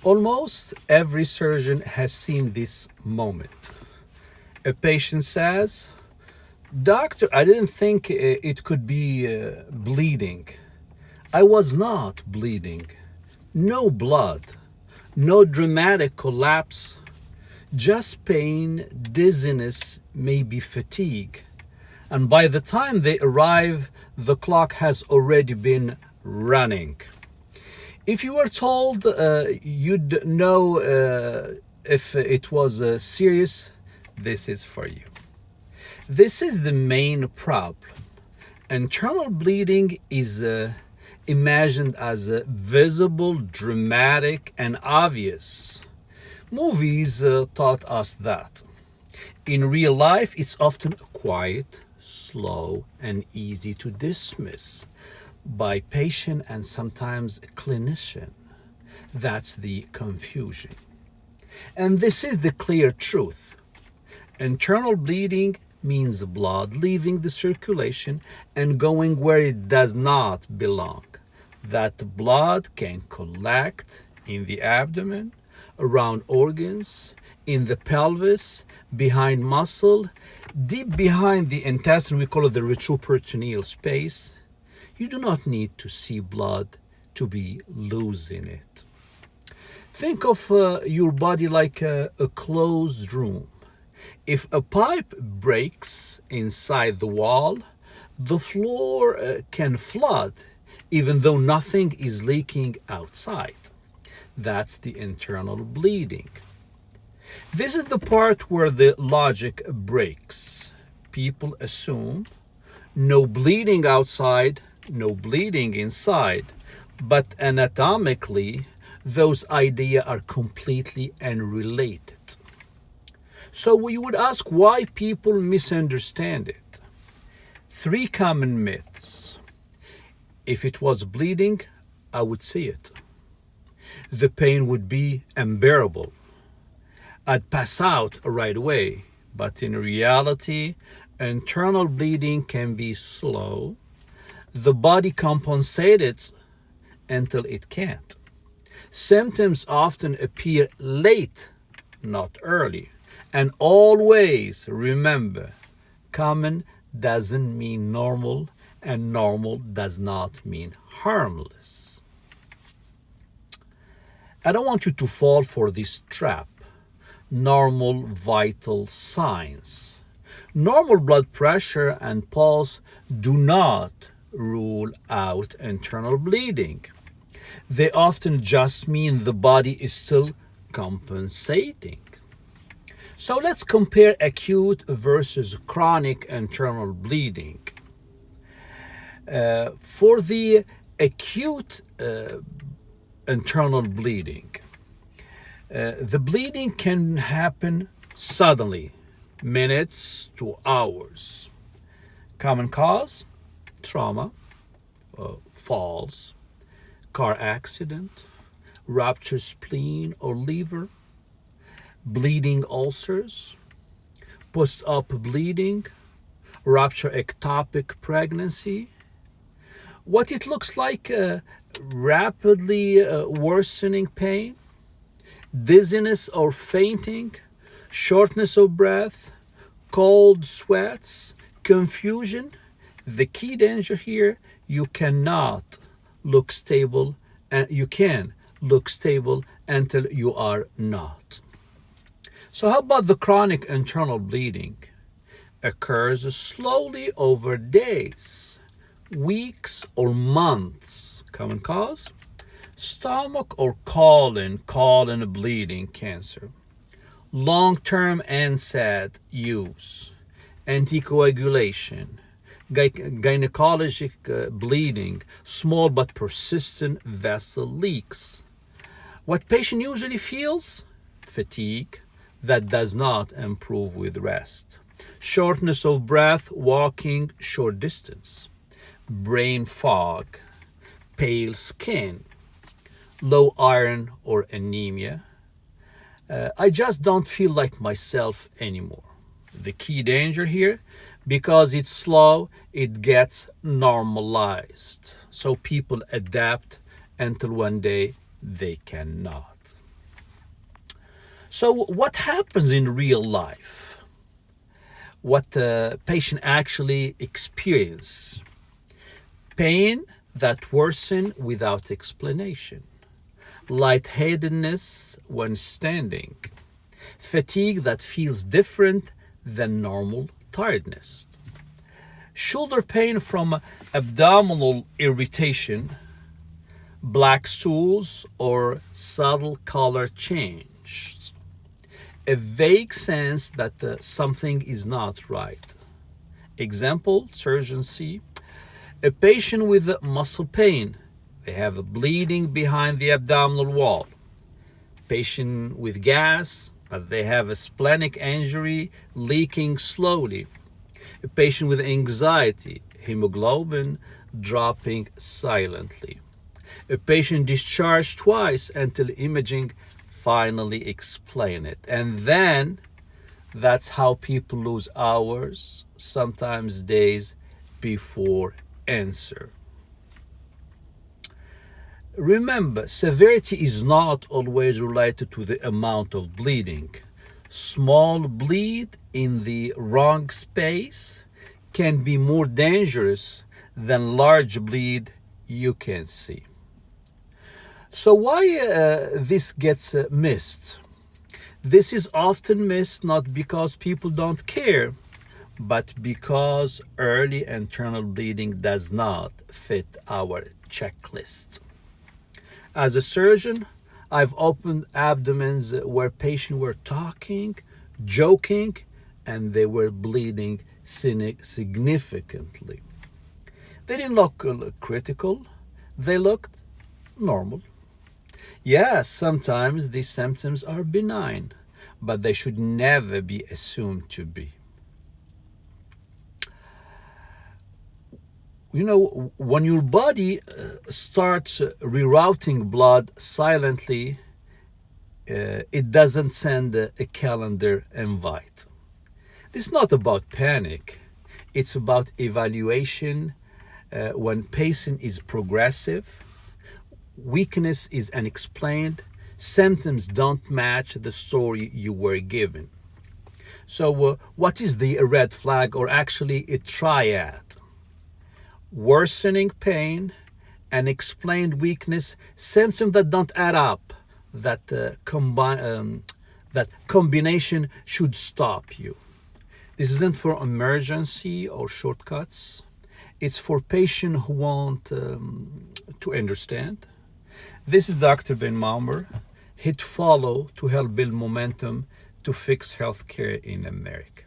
Almost every surgeon has seen this moment. A patient says, "Doctor, I didn't think it could be bleeding. I was not bleeding. No blood, no dramatic collapse, just pain, dizziness, maybe fatigue. And by the time they arrive, the clock has already been running." If you were told you'd know if it was serious, this is for you. This is the main problem. Internal bleeding is imagined as visible, dramatic, and obvious. Movies taught us that. In real life, it's often quiet, slow, and easy to dismiss by patient and sometimes a clinician. That's the confusion. And this is the clear truth. Internal bleeding means blood leaving the circulation and going where it does not belong. That blood can collect in the abdomen, around organs, in the pelvis, behind muscle, deep behind the intestine. We call it the retroperitoneal space. You do not need to see blood to be losing it. Think of your body like a closed room. If a pipe breaks inside the wall, the floor can flood even though nothing is leaking outside. That's the internal bleeding. This is the part where the logic breaks. People assume no bleeding outside, no bleeding inside, but anatomically, those ideas are completely unrelated. So we would ask why people misunderstand it. 3 common myths. If it was bleeding, I would see it. The pain would be unbearable. I'd pass out right away. But in reality, internal bleeding can be slow. The body compensates until it can't. Symptoms often appear late, not early. And always remember, common doesn't mean normal, and normal does not mean harmless. I don't want you to fall for this trap. Normal vital signs. Normal blood pressure and pulse do not rule out internal bleeding. They often just mean the body is still compensating. So let's compare acute versus chronic internal bleeding. For the acute internal bleeding, the bleeding can happen suddenly, minutes to hours. Common cause: trauma, falls, car accident, ruptured spleen or liver, bleeding ulcers, post-op bleeding, rupture ectopic pregnancy. What it looks like: rapidly worsening pain, dizziness or fainting, shortness of breath, cold sweats, confusion. The key danger here: you cannot look stable, and you can look stable until you are not. So how about the chronic internal bleeding? Occurs slowly over days, weeks, or months. Common cause: stomach or colon bleeding cancer. Long-term NSAID use, anticoagulation, gynecologic bleeding, small but persistent vessel leaks. What patient usually feels? Fatigue that does not improve with rest. Shortness of breath walking short distance. Brain fog. Pale skin. Low iron or anemia. I just don't feel like myself anymore. The key danger here: because it's slow, it gets normalized. So people adapt until one day they cannot. So what happens in real life? What the patient actually experience? Pain that worsen without explanation. Lightheadedness when standing. Fatigue that feels different than normal tiredness. Shoulder pain from abdominal irritation, black stools, or subtle color change. A vague sense that something is not right. Example, surgeon C. A patient with muscle pain. They have a bleeding behind the abdominal wall. Patient with gas, but they have a splenic injury leaking slowly. A patient with anxiety, hemoglobin dropping silently. A patient discharged twice until imaging finally explain it. And then that's how people lose hours, sometimes days before answer. Remember, severity is not always related to the amount of bleeding. Small bleed in the wrong space can be more dangerous than large bleed you can see. So why this gets missed? This is often missed not because people don't care, but because early internal bleeding does not fit our checklist. As a surgeon, I've opened abdomens where patients were talking, joking, and they were bleeding significantly. They didn't look critical, they looked normal. Yes, sometimes these symptoms are benign, but they should never be assumed to be. You know, when your body starts rerouting blood silently, it doesn't send a calendar invite. This is not about panic. It's about evaluation. When patient is progressive, weakness is unexplained, symptoms don't match the story you were given. So what is the red flag, or actually a triad? Worsening pain, unexplained weakness, symptoms that don't add up, that combination should stop you. This isn't for emergency or shortcuts. It's for patients who want to understand. This is Dr. Ben Maumer. Hit follow to help build momentum to fix healthcare in America.